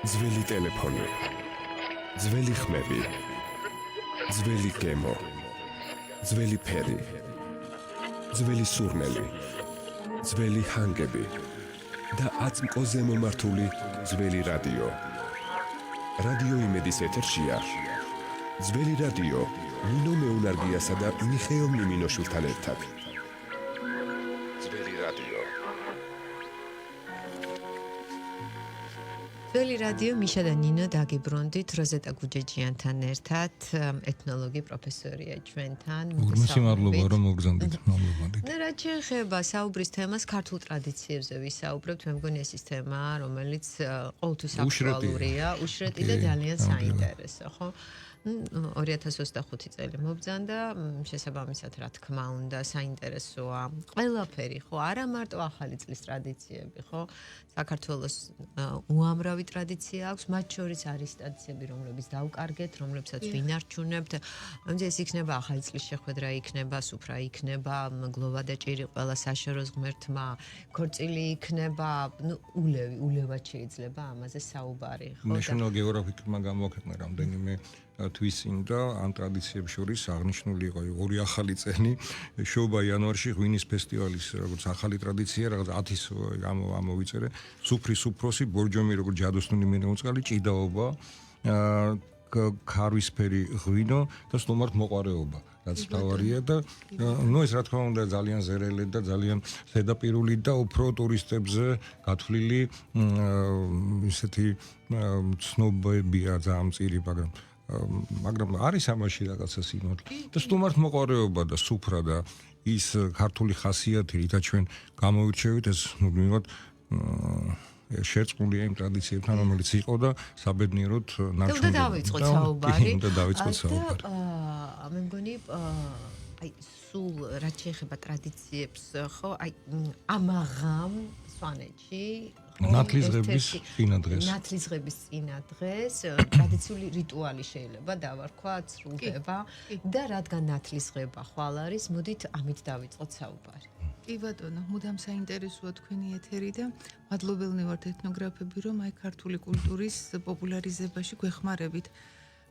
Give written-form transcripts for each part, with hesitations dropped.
ძველი ტელეფონი, ძველი ხმები, ძველი გემო, ძველი ფერი, ძველი სურნელი, ძველი ჰანგები და აწმყოზე მომართული ძველი რადიო. რადიო იმედის ეთერშია ძველი რადიო ნინო მეუნარგიასა და მიხეილ მინოშვილთან ერთად. ძველი რადიო. ძველი რადიო მიშა და ნინო დაგიბრუნდით როზეტა გუჯეჯიანთან ერთად, ეთნოლოგი პროფესორია ჩვენთან. უღრმესი მადლობა რომ მოგზავნით. მადლობა. რაც შეეხება საუბრის თემას, ქართულ ტრადიციებზე ვისაუბრებთ, მე მგონი ეს ის თემაა, რომელიც ყოველთვის აქტუალურია, უშრეტი და ძალიან საინტერესო, ხო? 2025 წელი მობრძანდა, შესაბამისად, რა თქმა უნდა, საინტერესოა. ყველაფერი, ხო, არა მარტო ახალი წლის ტრადიციები, ხო? საქართველოს უამრავი ტრადიცია აქვს, მათ შორის არის ტრადიციები, რომლებიც დავკარგეთ, რომლებსაც ვინარჩუნებთ. ეს იქნება ახალი წლის შეხვედრა, იქნება სუფრა, იქნება გლოვა და ჭირი ყველა საშოროს ღმერთმა, ქორწილი იქნება, ულევად შეიძლება ამაზე საუბარი, ხო? National Geographic-მა გამოაქვეყნა რამდენიმე თვის წინ და ამ ტრადიციებს შორის აღნიშნული იყო ორი ახალი წელი შოუბა იანვარში ღვინის ფესტივალის როგორც ახალი ტრადიცია რაღაც 10-ის ამოვიწერე სუფრის უფროსი ბორჯომი როგორც ჯადოსნური მენეუწყალი ჭიდაობა ქარვისფერი ღვინო და სტუმართ მოყარეობა რაც თავარია და ეს რა თქმა უნდა ძალიან ზერელი და ძალიან ზედაპირული და უფრო ტურისტებზე გათვლილი ისეთი ცნობებია ძალიან მწირი მაგრამ არის ამაში რაღაცა სინოდლე და სტუმართ მოყარეობა და სუფრა და ის ქართული ხასიათი რითაც ჩვენ გამოვირჩევით ეს მუდმივად შერწყმულია იმ ტრადიციებთან რომელიც იყო და საბედნიეროდ ნარჩუნდება. და დავიწყოთ საუბარი. და დავიწყოთ საუბარი. მე მგონი აი სულ რაც შეეხება ტრადიციებს ხო აი ამაღამ სვანეთში ნათლისღების წინადღეს ტრადიციული რიტუალი შეიძლება დავარქვათ სრულდება და რადგან ნათლისღება ხვალ არის მოდით ამით დავიწყოთ საუბარი. კი ბატონო, მუდამ საინტერესოა თქვენი ეთერი და მადლობელნი ვართ ეთნოგრაფები, რომ აი ქართული კულტურის პოპულარიზებაში გვეხმარებით.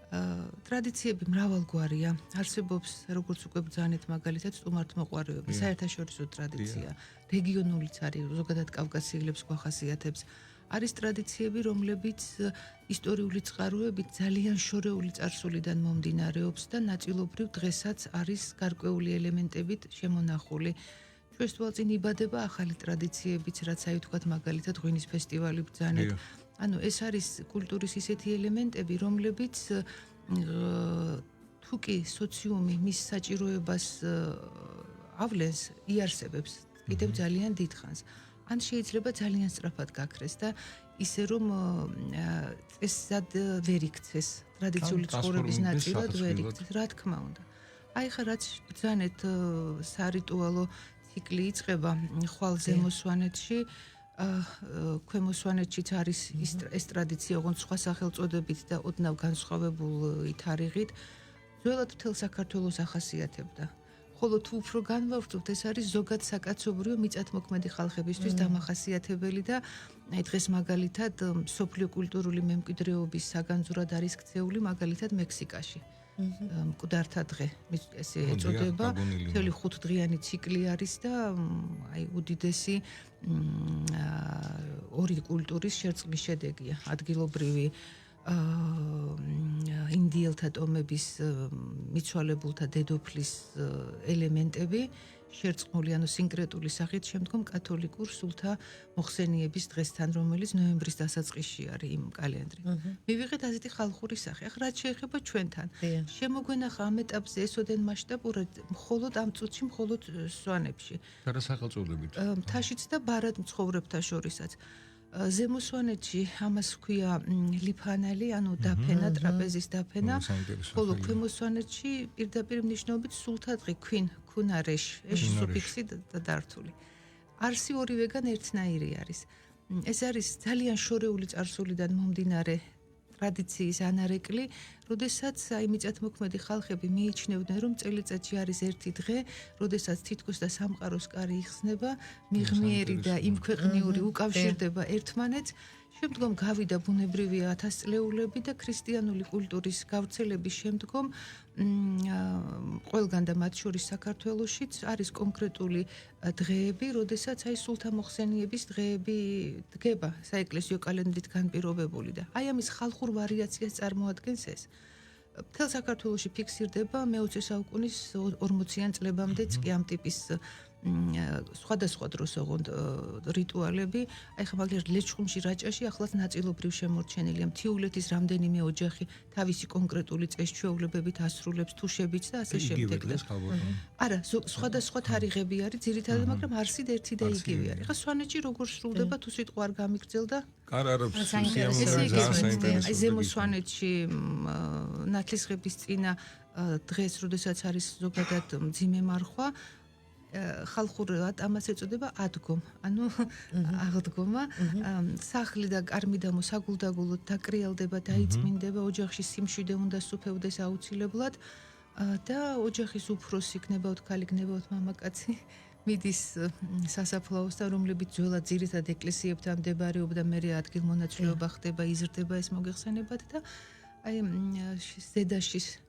ტრადიციები მრავალგვარია. არსებობს, როგორც უკვე ბრძანეთ, მაგალითად, სტუმართმოყვარეობა, საერთაშორისო ტრადიცია, რეგიონულიც არის, ზოგადად კავკასიელებს გვახასიათებს. არის ტრადიციები, რომლებიც ისტორიული წყაროებით ძალიან შორეული წარსულიდან მომდინარეობს და ნაწილობრივ დღესაც არის გარკვეული ელემენტებით შემონახული. ჩვენსთვალწინ იბადება ახალი ტრადიციებიც, რაც აი ვთქვათ, მაგალითად, ღვინის ფესტივალი ბრძანეთ. ანუ ეს არის კულტურის ისეთი ელემენტები, რომლებიც თუ კი სოციუმი მის საჭიროებას ავლენს, იარსებებს კიდევ ძალიან დიდხანს. ან შეიძლება ძალიან სწრაფად გაქრეს და ისე რომ წესად ვერ იქცეს, ტრადიციული ცხოვრების ნაწილად ვერ იქცეს, რა თქმა უნდა. აი ხა რაც ბრძანეთ სარიტუალო ციკლი იწყება ხვალ ზემო სვანეთში ქვემო სვანეთშიც არის ეს ტრადიცია, ოღონდ სხვა სახელწოდებით და ოდნავ განსხვავებული თარიღით, ძველად მთელ საქართველოს ახასიათებდა. ხოლო თუ უფრო განვავრცობთ, ეს არის ზოგად საკაცობრიო მიწათმოქმედი ხალხებისთვის დამახასიათებელი და აი დღეს მაგალითად მსოფლიო კულტურული მემკვიდრეობის საგანძურად არის ქცეული მაგალითად მექსიკაში. მკვდართა დღე, ესე ეწოდება, მთელი 5 დღიანი ციკლი არის და აი უდიდესი ორი კულტურის შერწყმის შედეგია. ადგილობრივი ინდიელთა ტომების მიცვალებულთა დედოფლის ელემენტები შერწყმული, ანუ სინკრეტული სახით შემდგომ კათოლიკურ სულთა მოხსენიების დღესთან, რომელიც ნოემბრის დასაწყისში არის იმ კალენდრი. მივიღეთ ასეთი ხალხური სახე. ახლა რაც შეეხება ჩვენთან, შემოგვენახა ამ ეტაპზე ესოდენ მასშტაბურად მხოლოდ ამ წუთში, მხოლოდ სვანებში. რა სახელწოდებით? მთაშიც და ბარად მცხოვრებთა შორისაც. ზემო სვანეთში ამას ჰქვია ლიფანალი, ანუ დაფენა, ტრაპეზის დაფენა, ხოლო ქვემო სვანეთში პირდაპირ მნიშვნელობით სულთა დღე, ქუნარეშ, სუფიქსი და დართული. არსი ორივეგან ერთნაირი არის. ეს არის ძალიან შორეული წარსულიდან მომდინარე ტრადიციის ანარეკლი, როდესაც აი მიწათმოქმედი ხალხები მიიჩნევდნენ, რომ წელიწადში არის ერთი დღე, როდესაც თითქოს და სამყაროს კარი იხსნება, მიღმიერი და იმქვეყნიური უკავშირდება ერთმანეთს. შემდგომ გავიდა ბუნებრივი ათასწლეულები და ქრისტიანული კულტურის გავრცელების შემდგომ ყველგან და მათ შორის საქართველოშიც არის კონკრეტული დღეები, როდესაც აი სულთამოხსენიების დღეები დგება საეკლესიო კალენდრით განპირობებული და აი ამის ხალხურ ვარიაციას წარმოადგენს ეს. მთელ საქართველოში ფიქსირდება მე-20 საუკუნის 40-იან წლებამდეც კი ამ ტიპის სხვადასხვა დროს ოღონდ რიტუალები, აი ხა მაგალითად ლეჩხუმში რაჭაში ახლაც ნაწილობრივ შემორჩენილია მთიულეთის რამდენიმე ოჯახი თავისი კონკრეტული წესჩვეულებებით ასრულებს თუშებიც და ასე შემდეგ. არა, სხვადასხვა თარიღები არის ძირითადად, მაგრამ არსით ერთი და იგივე არის. ხა სვანეთში როგორ სრულდება თუ სიტყვა არ გამიგრძელდა? აი ზემო სვანეთში ნათლისღების წინა დღეს, როდესაც არის ზოგადად მძიმე მარხვა, ხალხურად ამას ეწოდება ადგომ, ანუ აღდგომა, სახლი და კარმიდამო საგულდაგულოდ დაკრიალდება, დაიწმინდება, ოჯახში სიმშვიდე უნდა სუფევდეს აუცილებლად და ოჯახის უფროსი გნებავთ ქალი, გნებავთ მამაკაცი მიდის სასაფლაოსთან, რომლებიც ძველად ძირითად ეკლესიებთან მდებარეობდა, მერე ადგილმონაცვლეობა ხდება, იზრდება ეს მოგეხსენებათ და აი ზედაშის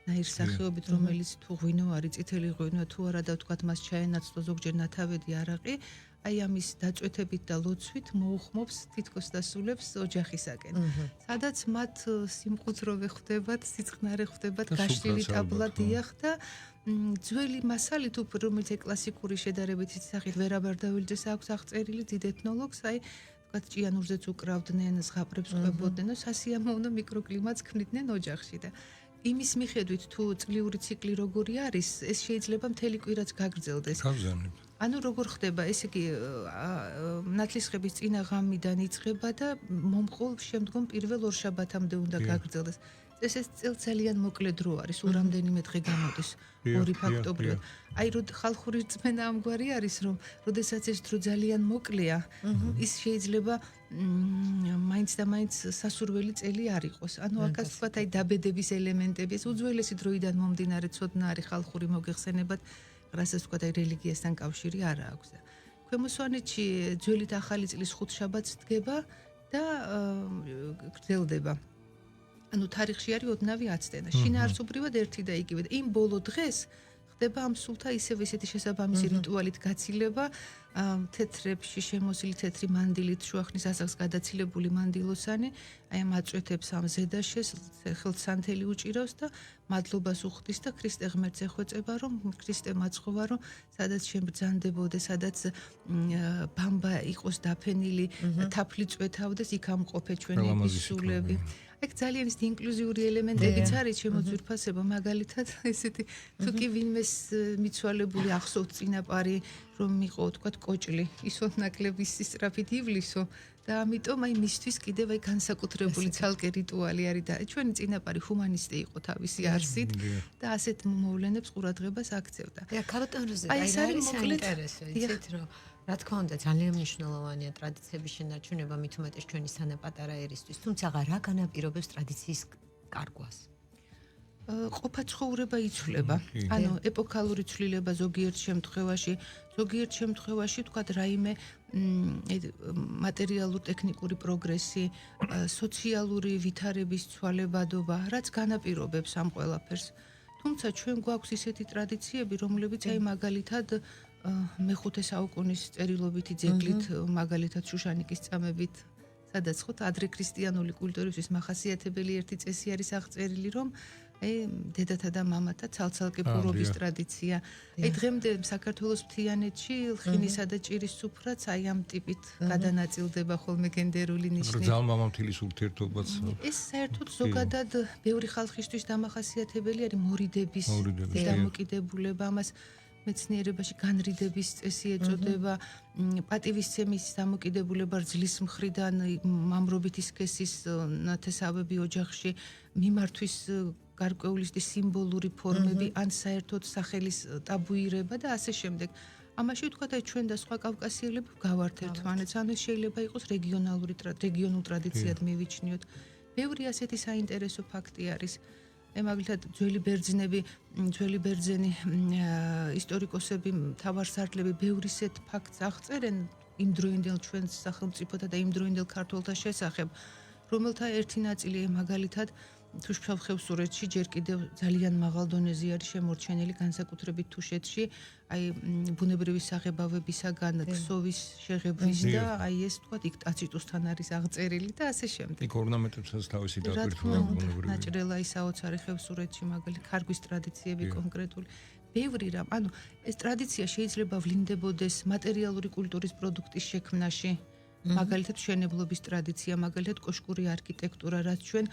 ნაირ სახეობით, რომელიც თუ ღვინო არის, წითელი ღვინო თუ არა და ვთქვათ მას ჩაენაცვლო ზოგჯერ ნათავედი არაყი, აი ამის დაწვეთებით და ლოცვით მოუხმობს თითქოს დასულებს ოჯახისაკენ. სადაც მათ სიმყუთროვე ხვდებათ, სიწყნარე ხვდებათ, გაშლილი ტაბლა დიახ და ძველი მასალით უფრო რომელიც კლასიკური შედარებითი სახით ვერაბარდავილძეს აქვს აღწერილი დიდ ეთნოლოგს, აი ვთქვათ ჭიანურზეც უკრავდნენ, ზღაპრებს ყვებოდნენ და სასიამოვნო მიკროკლიმატს ქმნიდნენ ოჯახში და იმის მიხედვით თუ წლიური ციკლი როგორი არის, ეს შეიძლება მთელი კვირაც გაგრძელდეს. ანუ როგორ ხდება, ესე იგი ნათლისღების წინა ღამიდან იწყება და მომყოლ შემდგომ პირველ ორშაბათამდე უნდა გაგრძელდეს. ეს წელს ძალიან მოკლე დრო არის, ურამდენიმე დღე გამოდის, ორი ფაქტობრივად. აი ხალხური რწმენა ამგვარი არის, რომ როდესაც ეს დრო ძალიან მოკლეა, ის შეიძლება მაინც და მაინც სასურველი წელი არ იყოს. ანუ აქაც თქვათ აი დაბედების ელემენტები, ეს უძველესი დროიდან მომდინარე ცოდნა არის ხალხური მოგეხსენებათ, რასაც თქვათ აი რელიგიასთან კავშირი არ აქვს. ქვემო სვანეთში ძველით ახალი წლის ხუთშაბათს დგება და გრძელდება. ანუ თარიღში არის ოდნავი აცდენა. შინაარსობრივად ერთი და იგივე და იმ ბოლო დღეს ხდება ამ სულთა ისევ ესეთი შესაბამისი რიტუალით გაცილება, თეთრებში შემოსილი თეთრი მანდილით შუახნის ასაკს გადაცილებული მანდილოსანი, აი ამ აწვეთებს ამ ზედაშეს ხელთ სანთელი უჭირავს და მადლობას უხდის და ქრისტე ღმერთს ეხვეწება, რომ ქრისტე მაცხოვა, რომ სადაც შემბრძანდებოდე, სადაც ბამბა იყოს დაფენილი, თაფლი წვეთავდეს, იქ ამყოფე ჩვენი ისულები. ეგ ძალიან ის ინკლუზიური ელემენტებიც არის ჩემო ძვირფასებო, მაგალითად ესეთი თუ კი ვინმეს მიცვალებული ახსოვთ წინაპარი რომ იყო თქვათ კოჭლი, ისო ნაკლები სისწრაფით ივლისო და ამიტომ აი მისთვის კიდევ აი განსაკუთრებული ცალკე რიტუალი არის და ჩვენი წინაპარი ჰუმანისტი იყო თავისი არსით და ასეთ მოვლენებს ყურადღებას აქცევდა. აი ქალბატონზე აი არის საინტერესო, იცით რომ რა თქმა უნდა ძალიან მნიშვნელოვანია ტრადიციების შენარჩუნება მით უმეტეს ჩვენი სანაპატარა ერისთვის, თუმცა რა განაპირობებს ტრადიციის კარგვას? ყოფა ცხოვრება იცვლება. ანუ ეპოქალური ცვლილება ზოგიერთ შემთხვევაში თქვათ რაიმე მატერიალურ ტექნიკური პროგრესი, სოციალური ვითარების ცვალებადობა, რაც განაპირობებს ამ ყველაფერს. თუმცა ჩვენ გვაქვს ისეთი ტრადიციები, რომლებიც აი მაგალითად მე-5 საუკუნის წერილობითი ძეგლით, მაგალითად შუშანიკის წამებით, სადაც ხო ადრე ქრისტიანული კულტურისთვის მახასიათებელი ერთი წესი არის აღწერილი, რომ აი დედათა და მამათა ცალ-ცალკე პურობის ტრადიცია. აი დღემდე საქართველოს მთიანეთში ლხინისა და ჭირის სუფრაც აი ამ ტიპით გადანაწილდება ხოლმე გენდერული ნიშნებით. ძალ-მამამთილის ურთიერთობაც. ეს საერთოდ ზოგადად ბევრი ხალხისთვის დამახასიათებელი არის მორიდების დამოკიდებულება, ამას მეცნიერებაში განრიდების წესი ეწოდება, პატივისცემის დამოკიდებულება რძლის მხრიდან, მამრობითი სქესის ნათესავები ოჯახში, მიმართვის გარკვეული სიმბოლური ფორმები, ან საერთოდ სახელის ტაბუირება და ასე შემდეგ. ამაში ვთქვათ, აი ჩვენ და სხვა კავკასიელები გავართ ერთმანეთს, ანუ შეიძლება იყოს რეგიონულ ტრადიციად მივიჩნიოთ. ბევრი ასეთი საინტერესო ფაქტი არის. მაგალითად ძველი ბერძენი ისტორიკოსები, მთავარსარდლები ბევრი ისეთ ფაქტს აღწერენ იმდროინდელ ჩვენს სახელმწიფოთა და იმდროინდელ ქართველთა შესახებ, რომელთა ერთი ნაწილი მაგალითად თუ შევხედავ სურეთში ჯერ კიდევ ძალიან მაღალ დონეზე არის შემორჩენილი განსაკუთრებით თუშეთში, აი ბუნებრივი საღებავებისაგან ქსოვის შეღებვის და აი ეს თქვა იქ ტაციტუსთან არის აღწერილი და ასე შემდეგ. იქ ორნამენტებსაც თავისი დაპირთული ბუნებრივი. ნაჭრელა საოცარი ხევსურეთში მაგალითად ქარგვის ტრადიციები კონკრეტული. ბევრი რამ, ანუ ეს ტრადიცია შეიძლება ვლინდებოდეს მატერიალური კულტურის პროდუქტის შექმნაში. მაგალითად მშენებლობის ტრადიცია, მაგალითად კოშკური არქიტექტურა, რაც ჩვენ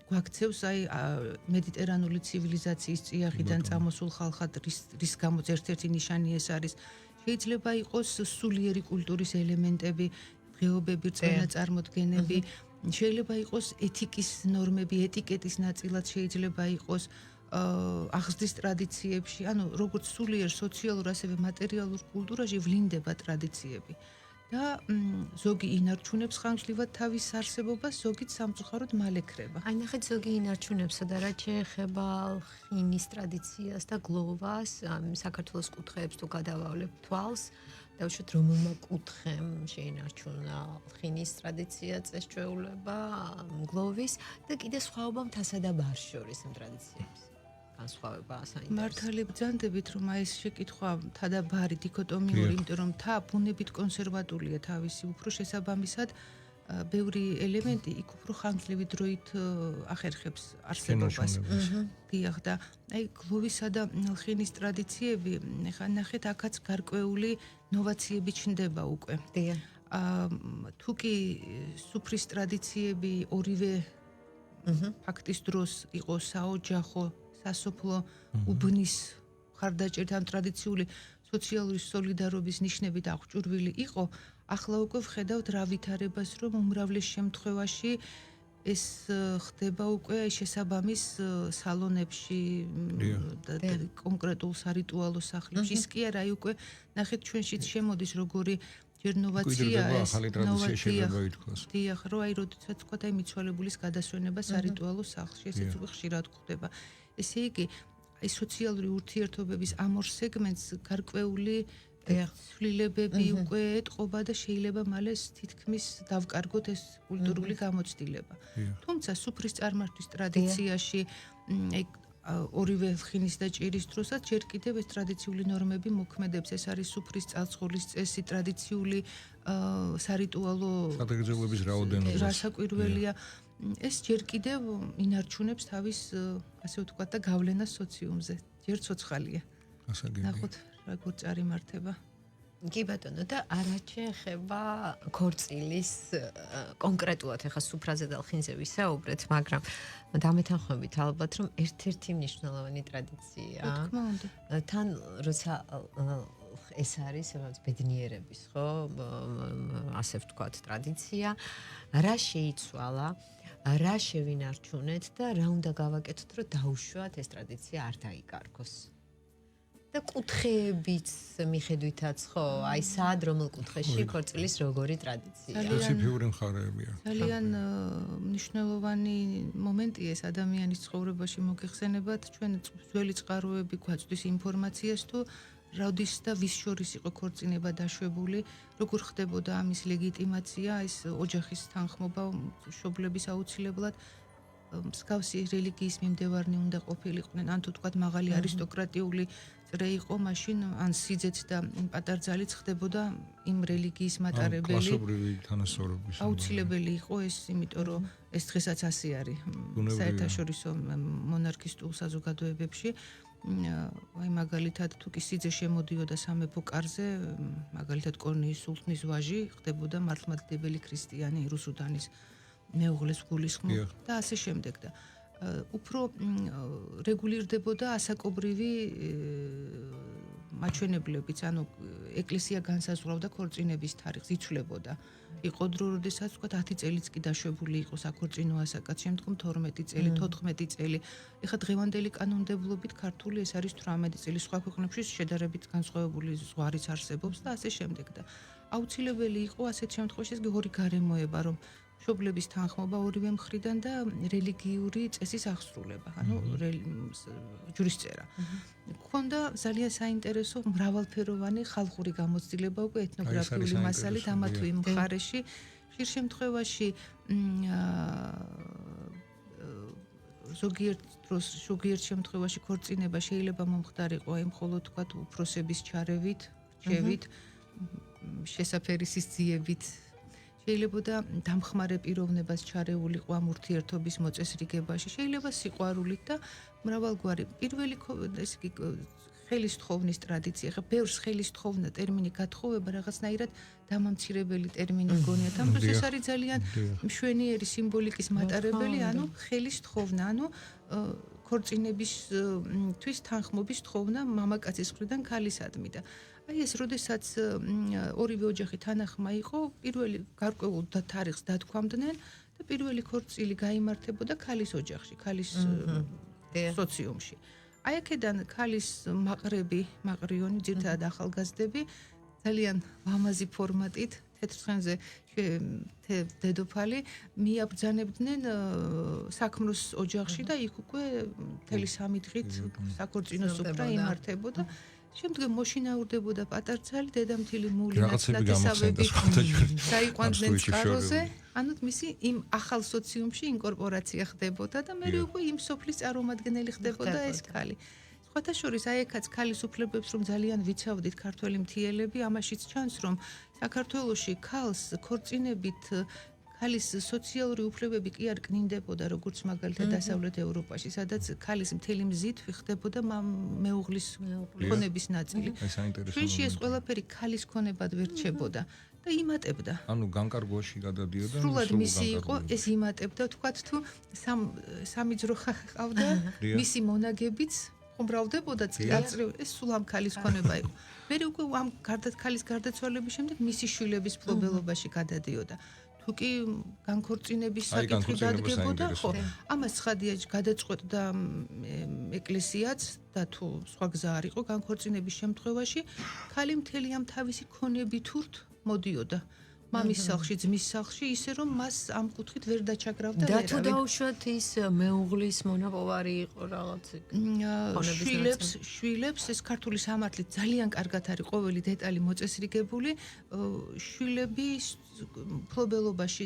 გვაქცევს აი მედიტერანული ცივილიზაციის წიაღიდან წამოსულ ხალხად, რის გამოც ერთ-ერთი ნიშანი ეს არის. შეიძლება იყოს სულიერი კულტურის ელემენტები, დღეობები, რწმენა წარმოდგენები, შეიძლება იყოს ეთიკის ნორმები, ეტიკეტის ნაწილად შეიძლება იყოს აღზრდის ტრადიციებში, ანუ როგორც სულიერ სოციალურ, ასევე მატერიალურ კულტურაში ვლინდება ტრადიციები. და ზოგი ინარჩუნებს ხანგრძლივად თავის არსებობას, ზოგიც სამწუხაროდ მალე ქრება. აი ნახეთ, ზოგი ინარჩუნებსა და რაც შეეხება ლხინის ტრადიციას და გლოვას, საქართველოს კუთხეებს თუ გადავავლებ თვალს, დავუშვათ რომელმა კუთხემ შეინარჩუნა ლხინის ტრადიცია, წესჩვეულება, გლოვის და კიდე სხვაობა მთასა და ბარს შორის ამ ტრადიციებს. განსხვავება საინტერესო. მართალი ბრძანდებით, რომ აი ეს შეკითხვა მთა და ბარი დიქოტომიური, იმიტომ რომ მთა ბუნებით კონსერვატულია თავისი, უფრო შესაბამისად ბევრი ელემენტი იქ უფრო ხანგრძლივი დროით ახერხებს არსებობას. დიახ და აი გლოვისა და ლხინის ტრადიციები, ხა ნახეთ, აქაც გარკვეული ნოვაციები ჩნდება უკვე. დიახ. თუ კი სუფრის ტრადიციები ორივე ფაქტის დროს იყო საოჯახო სასოფლო უბნის მხარდაჭერით ამ ტრადიციული სოციალური სოლიდარობის ნიშნებით აღჭურვილი იყო, ახლა უკვე ვხედავთ რა ვითარებას, რომ უმრავლეს შემთხვევაში ეს ხდება უკვე შესაბამის სალონებში და კონკრეტულ სარიტუალო სახლებში. ის კი არა, აი უკვე ნახეთ ჩვენშიც შემოდის როგორი ჯერ ნოვაცია ეს ახალი ტრადიცია შეიძლება ითქვას. დიახ, რო აი როდესაც თქვა აი მიცვალებულის გადასვენება სარიტუალო სახლში, ესეც უკვე ხშირად გვხდება. ესე იგი, აი სოციალური ურთიერთობების ამ ორ სეგმენტს გარკვეული ცვლილებები უკვე ეტყობა და შეიძლება მალე თითქმის დავკარგოთ ეს კულტურული გამოცდილება. თუმცა სუფრის წარმართვის ტრადიციაში აი ორივე ლხინის და ჭირის დროსაც ჯერ კიდევ ეს ტრადიციული ნორმები მოქმედებს. ეს არის სუფრის წალცხოლის წესი, ტრადიციული სარიტუალო საგრძელების რაოდენობა. რასაკვირველია. ეს ჯერ კიდევ ინარჩუნებს თავის, ასე ვთქვათ, და გავლენას სოციუმზე. ჯერ ცოცხალია. ასაგები. ნახოთ, როგორ წარიმართება. კი ბატონო, და არა შეეხება ქორწილის კონკრეტულად ახლა სუფრაზე და ლხინზე ვისაუბრეთ, მაგრამ დამეთანხმებით ალბათ, რომ ერთ-ერთი მნიშვნელოვანი ტრადიცია. რა თქმა უნდა. თან როცა ეს არის რაღაც ბედნიერების, ხო, ასე ვთქვათ, ტრადიცია, რა შეიცვალა, რა შევინარჩუნეთ და რა უნდა გავაკეთოთ, რომ დაუშვათ ეს ტრადიცია არ დაიკარგოს. და კუთხეებიც მიხედვითაც, ხო, აი სად რომელ კუთხეში ქორწილის როგორი ტრადიცია. სპეციფიური მხარეებია. ძალიან მნიშვნელოვანი მომენტია ეს ადამიანის ცხოვრებაში მოგეხსენებათ, ჩვენ ძველი წყაროები გვაწვდის ინფორმაციას თუ როდის და ვის შორის იყო ქორწინება დაშვებული, როგორ ხდებოდა ამის ლეგიტიმაცია, ეს ოჯახის თანხმობა მშობლების აუცილებლად მსგავსი რელიგიის მიმდევარნი უნდა ყოფილიყვნენ, ან თუ თქვათ მაღალი არისტოკრატიული წრე იყო, მაშინ ან სიძეც და პატარძალიც ხდებოდა იმ რელიგიის მატარებელი. კლასობრივი თანასწორობის. აუცილებელი იყო ეს, იმიტომ რომ ეს დღესაც ასე არის საერთაშორისო მონარქისტულ საზოგადოებებში. აი მაგალითად თუ კი სიძე შემოდიოდა სამეფო კარზე, მაგალითად კორნიის სულთნის ვაჟი ხდებოდა მართლმადიდებელი ქრისტიანი რუსუდანის მეუღლეს გულისხმობ და ასე შემდეგ და უფრო რეგულირდებოდა ასაკობრივი მაჩვენებლებიც, ანუ ეკლესია განსაზღვრავდა ქორწინების თარიღს, იცვლებოდა. იყო დრო, როდესაც თქვა 10 წელიც კი დაშვებული იყო საქორწინო ასაკაც, შემდგომ 12 წელი, 14 წელი. ეხლა დღევანდელი კანონმდებლობით ქართული ეს არის 18 წელი, სხვა ქვეყნებში შედარებით განსხვავებული ზღვარიც არსებობს და ასე შემდეგ და აუცილებელი იყო ასეთ შემთხვევაში ეს ორი გარემოება, რომ მშობლების თანხმობა ორივე მხრიდან და რელიგიური წესის აღსრულება, ანუ ჯვრისწერა. გქონდა ძალიან საინტერესო მრავალფეროვანი ხალხური გამოცდილება უკვე ეთნოგრაფიული მასალით ამა თუ იმ მხარეში. ხშირ შემთხვევაში ზოგიერთ შემთხვევაში ქორწინება შეიძლება მომხდარიყო აი მხოლოდ თქვათ უფროსების ჩარევით, რჩევით, შესაფერისის ძიებით. შეიძლება და დამხმარე პიროვნებას ჩარეულიყო ამ ურთიერთობის მოწესრიგებაში, შეიძლება სიყვარულით და მრავალგვარი პირველი ეს იგი ხელისთხოვნის ტრადიცია. ხა ბევრს ხელისთხოვნა ტერმინი გათხოვება რაღაცნაირად დამამცირებელი ტერმინი გონიათ. ამ დროს ეს არის ძალიან მშვენიერი სიმბოლიკის მატარებელი, ანუ ხელისთხოვნა, ანუ ქორწინებისთვის თანხმობის თხოვნა მამაკაცის მხრიდან ქალისადმი და აი ეს როდესაც ორივე ოჯახი თანახმა იყო, პირველი გარკვეულ თარიღს დათქვამდნენ და პირველი ქორწილი გაიმართებოდა ქალის ოჯახში, ქალის სოციუმში. აი აქედან ქალის მაყრიონი, ძირითადად ახალგაზრდები ძალიან ლამაზი ფორმატით თეთრ დედოფალი მიაბრძანებდნენ საქმროს ოჯახში და იქ უკვე მთელი 3 დღით საქორწინო სუფრა იმართებოდა. შემდგომ მოშინაურდებოდა პატარცალი, დედამთილი მულინა, ნათესავები საიყვანდნენ წყაროზე, ანუ მისი იმ ახალ სოციუმში ინკორპორაცია ხდებოდა და მე უკვე იმ სოფლის წარმომადგენელი ხდებოდა ეს ქალი. სხვათა შორის აი ეკაც ქალის უფლებებს რომ ძალიან ვიცავდით ქართველი მთიელები, ამაშიც ჩანს რომ საქართველოში ქალს ქორწინებით ქალის სოციალური უფლებები კი არ კნინდებოდა, როგორც მაგალითად დასავლეთ ევროპაში, სადაც ქალის მთელი მზითვი ხდებოდა მეუღლის ქონების ნაწილი. ჩვენში ეს ყველაფერი ქალის ქონებად ვერ რჩებოდა და იმატებდა. ანუ განკარგვაში გადადიოდა, სრულად მისი იყო, ეს იმატებდა, თქვათ თუ სამიძრო ხავდა, მისი მონაგებიც ხუმრავდებოდა წილაწრივ, ეს სულ ამ ქალის ქონება იყო. მე უკვე ამ ქალის გარდაცვალების შემდეგ მისი შვილების მფლობელობაში გადადიოდა. თუკი განქორწინების საკითხი დადგებოდა, ხო, ამას ცხადია გადაწყვეტდა ეკლესიაც და თუ სხვა გზა არ იყო განქორწინების შემთხვევაში, ქალი მთელი ამ თავისი ქონებით ურთ მოდიოდა. მამის სახლში, ძმის სახლში, ისე რომ მას ამ კუთხით ვერ დაჩაგრავდა ვერავინ. და თუ დაუშვათ ის მეუღლის მონაპოვარი იყო რაღაც შვილებს ეს ქართული სამართლით ძალიან კარგად არის ყოველი დეტალი მოწესრიგებული, შვილების მფლობელობაში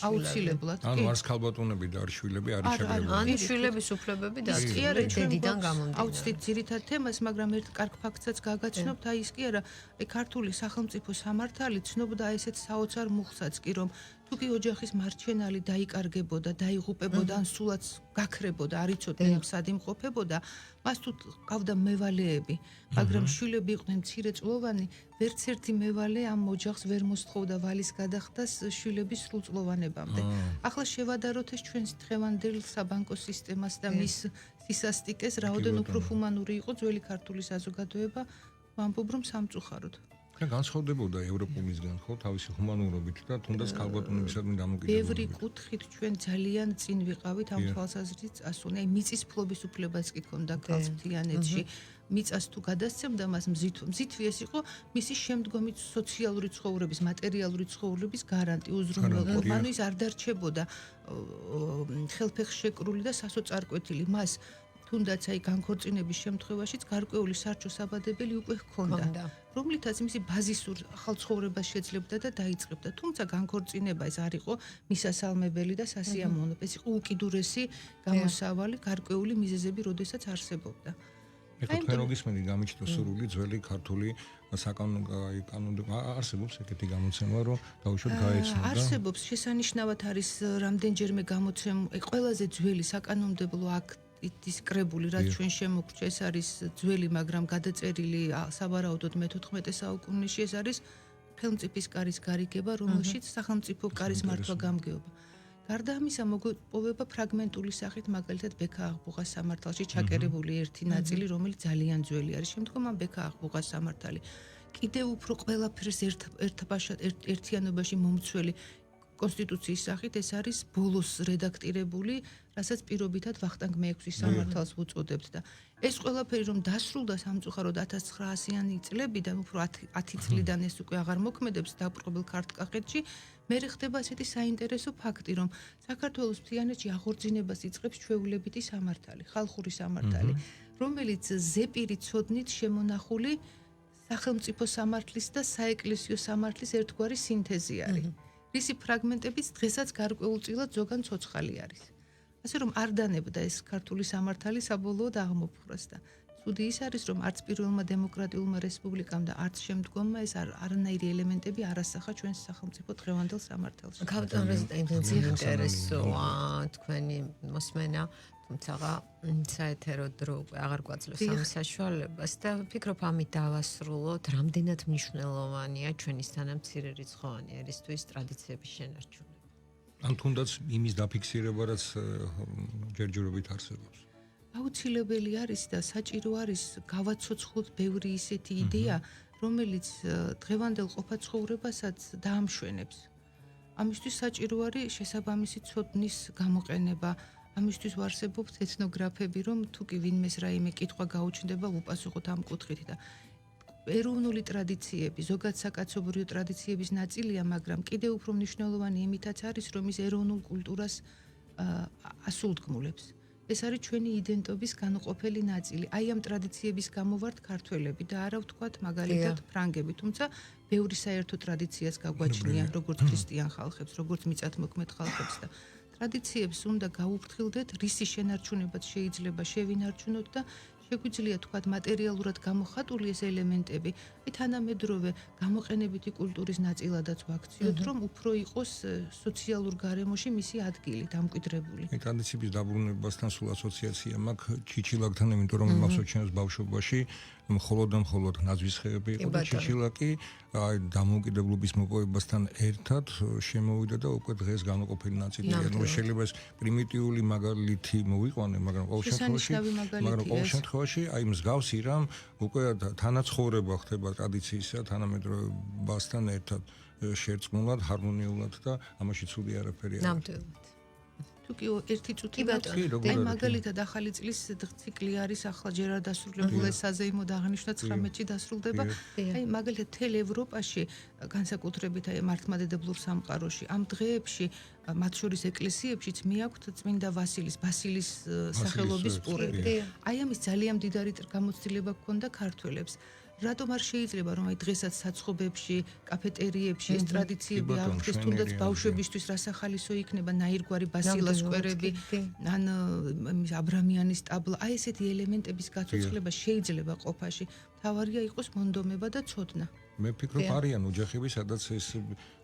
აუცილებლად. ანუ არც ქალბატონები და არ შვილები არ იჩაგრებოდნენ. ანუ შვილების უფლებები დადგება დედიდან გამომდინარე. აუცილებლად ძირითად თემას, მაგრამ ერთ კარგ ფაქტსაც გაგაცნობთ, აი ის კი არა, აი ქართული სახელმწიფო სამართალი ცნობდა ესეთ საოცარ მუხსაც კი რომ თუკი ოჯახის მარჩენალი დაიკარგებოდა, დაიღუპებოდა ან სულაც გაქრებოდა, არ იცოდნენ სად იმყოფებოდა, მას თუ ყავდა მევალეები, მაგრამ შვილები იყვნენ მცირეწლოვანი, ვერც ერთი მევალე ამ ოჯახს ვერ მოსთხოვდა ვალის გადახდას შვილების სრულწლოვანებამდე. ახლა შევადაროთ ეს ჩვენს დღევანდელ საბანკო სისტემას და მის სისასტიკეს, რაოდენ უფრო ჰუმანური იყო ძველი ქართული საზოგადოება, ვამბობ რომ სამწუხაროდ. განსხვავდებოდა ევროპულისგან ხო თავისი ჰუმანურობით და თუნდაც ქალბატონებისადმი დამოკიდებულებით. ბევრი კუთხით ჩვენ ძალიან წინ ვიყავით ამ თვალსაზრისით წასული. აი მიწის ფლობის უფლებაც კი ქონდა ქალს მთიანეთში. მიწას თუ გადასცემდა მას მზითვი ეს იყო მისი შემდგომი სოციალური ცხოვრების, მატერიალური ცხოვრების გარანტი, უზრუნველყოფა. ანუ ის არ დარჩებოდა ხელფეხშეკრული და სასოწარკვეთილი. მას თუნდაც აი განქორწინების შემთხვევაშიც გარკვეული სარჩო საბადებელი უკვე ჰქონდა, რომლითაც მისი ბაზისურ ახალ ცხოვრებას შეძლებდა და დაიწყებდა. თუმცა განქორწინება ეს არ იყო მისასალმებელი და სასიამოვნო, ეს იყო უკიდურესი გამოსავალი, გარკვეული მიზეზები, როდესაც არსებობდა. ეხლა თქვენ მოგისმენთ გამიჩნდა სურვილი ძველი ქართული კანონდება არსებობს ეგეთი გამოცემა რომ დაუშვათ გაეცნო და არსებობს შესანიშნავად არის რამდენჯერმე გამოცემა ყველაზე ძველი საკანონმდებლო აქტის კრებული რაც ჩვენ შემოგვრჩა ეს არის ძველი მაგრამ გადაწერილი სავარაუდოდ მე-14 საუკუნეში ეს არის ხელმწიფის კარის გარიგება რომელშიც სახელმწიფო კარის მართვა გამგეობა გარდა ამისა მოგპოვება ფრაგმენტული სახით მაგალითად ბექა აღბუღას სამართალში ჩაკერებული ერთი ნაწილი რომელიც ძალიან ძველი არის შემდგომ ამ ბექა აღბუღას სამართალი კიდევ უფრო ყველაფერს ერთიანობაში მომცველი კონსტიტუციის სახით ეს არის ბოლოს რედაქტირებული, რასაც პირობითად ვახტანგ მე-6-ის სამართალს ვუწოდებთ და ეს ყველაფერი რომ დასრულდა სამწუხაროდ 1900-იანი წლებიდან, უფრო 10 წლიდან ეს უკვე აღარ მოქმედებს დაბრყობილ ქართკახეთში, მე ხდება ასეთი საინტერესო ფაქტი, რომ საქართველოს მთიანეთში აღორძინებას იწყებს ჩვეულებითი სამართალი, ხალხური სამართალი, რომელიც ზეპირი ცოდნით შემონახული სახელმწიფო სამართლის და საეკლესიო სამართლის ერთგვარი სინთეზი არის. რისი ფრაგმენტებიც დღესაც გარკვეულწილად ზოგან ცოცხალი არის. ასე რომ არ დანებდა ეს ქართული სამართალი საბოლოოდ აღმოფხვრას და ცუდი ის არის, რომ არც პირველმა დემოკრატიულმა რესპუბლიკამ და არც შემდგომმა ეს არანაირი ელემენტები არ ასახა ჩვენს სახელმწიფო დღევანდელ სამართალში. კაპიტან რეზიდენტი ინტერესოა თქვენი მოსმენა, თუმცა საეთერო დრო აღარ გვაძლევს ამის საშუალებას და ვფიქრობ ამით დავასრულოთ, რამდენად მნიშვნელოვანია ჩვენის თანამცირერიცხოვანი ერისთვის ტრადიციების შენარჩუნება. ან თუნდაც იმის დაფიქსირება, რაც ჯერჯერობით არსებობს. აუცილებელი არის და საჭირო არის გავაცოცხლოთ ბევრი ისეთი იდეა, რომელიც დღევანდელ ყოფაცხოვრებასაც დაამშვენებს. ამისთვის საჭირო არის შესაბამისი ცოდნის გამოყენება. ამისთვის ვარსებობთ ეთნოგრაფები, რომ თუ კი ვინმეს რაიმე კითხვა გაუჩნდება, უპასუხოთ ამ კუთხით და ეროვნული ტრადიციები, ზოგადად საკაცობრიო ტრადიციების ნაწილია, მაგრამ კიდევ უფრო მნიშვნელოვანი იმითაც არის, რომ ის ეროვნულ კულტურას ასულდგმულებს. ეს არის ჩვენი იდენტობის განუყოფელი ნაწილი. აი ამ ტრადიციების გამო ვართ ქართველები და არა ვთქვათ მაგალითად ფრანგები, თუმცა ბევრი საერთო ტრადიციას გაგვაჩნია, როგორც ქრისტიან ხალხებს, როგორც მიწათმოქმედ ხალხებს და ტრადიციებს უნდა გაუფრთხილდეთ, რისი შენარჩუნებაც შეიძლება შევინარჩუნოთ და შეგვიძლია თქვათ მატერიალურად გამოხატული ეს ელემენტები, აი თანამედროვე გამოყენებითი კულტურის ნაწილადაც ვაქციოთ, რომ უფრო იყოს სოციალურ გარემოში მისი ადგილი დამკვიდრებული. აი ტრადიციების დაბრუნებასთან სულ ასოციაცია მაქვს ჩიჩილაკთან, იმიტომ რომ მახსოვს ჩემს ბავშვობაში მხოლოდ ნაძვის ხეები იყო და ჩიჩილაკი აი დამოუკიდებლობის მოპოვებასთან ერთად შემოვიდა და უკვე დღეს განუყოფელი ნაწილია. ნუ შეიძლება ეს პრიმიტიული მაგალითი მოვიყვანე, მაგრამ ყოველ შემთხვევაში აი მსგავსი რამ უკვე თანაცხოვრება ხდება ტრადიციისა თანამედროვეობასთან ერთად შერწყმულად, ჰარმონიულად და ამაში ცუდი არაფერი არ არის. ნამდვილად. თუკი ერთი წუთი აი მაგალითად ახალი წლის ციკლი არის ახლა ჯერ არ დასრულებული საზეიმოდ აღნიშნა 19-ში დასრულდება. აი მაგალითად თელ ევროპაში განსაკუთრებით აი მართლმადიდებლურ სამყაროში ამ დღეებში მათ შორის ეკლესიებშიც მიაქვთ წმინდა ბასილის სახელობის პურები. აი ამის ძალიან მდიდარი გამოცდილება გქონდა ქართველებს. რატომ არ შეიძლება რომ აი დღესაც საცხობებში, კაფეტერიებში ეს ტრადიციები აღდგეს, თუნდაც ბავშვებისთვის რასახალისო იქნება ნაირგვარი ბასილას კვერები, ან აბრამიანის ტაბლა, აი ესეთი ელემენტების გაცოცხლება შეიძლება ყოფაში. თავარია იყოს მონდომება და ცოდნა. მე ვფიქრობ არიან ოჯახები, სადაც ეს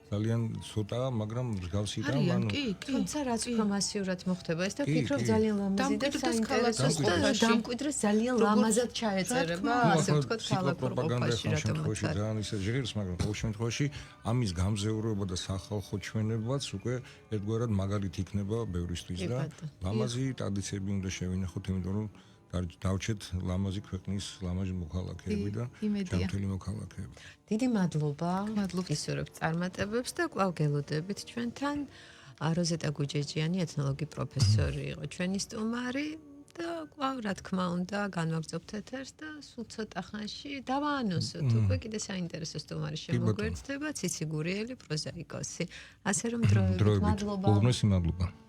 ძალიან ცოტაა, მაგრამ მსგავსი რამ ანუ თუმცა რაც უფრო მასიურად მოხდება ეს და ვფიქრობ ძალიან ლამაზი და საინტერესო და დამკვიდრეს ძალიან ლამაზად ჩაეწერება, ასე ვთქვათ, ქალაქურ ყოფაში რატომ არის. ძალიან ისე ჟღერს, მაგრამ ყოველ შემთხვევაში ამის გამზეურება და სახალხო ჩვენებაც უკვე ერთგვარად მაგალითი იქნება ბევრისთვის და ლამაზი ტრადიციები უნდა შევინახოთ, იმიტომ რომ დავჩეთ ლამაზი ქვეყნის ლამაზი მოქალაქეები და ჩამთელი მოქალაქეები. დიდი მადლობა. ისურვებთ წარმატებებს და კვლავ გელოდებით ჩვენთან. როზეტა გუჯეჯიანი, ეთნოლოგი პროფესორი იყო ჩვენი სტუმარი და კვლავ რა თქმა უნდა განვაგრძობთ ეთერს და სულ ცოტა ხანში დავაანონსოთ უკვე კიდე საინტერესო სტუმარი შემოგვეერთდება, ციცი გურიელი პროზაიკოსი. ასე რომ დროებით მადლობა. უღრმესი მადლობა.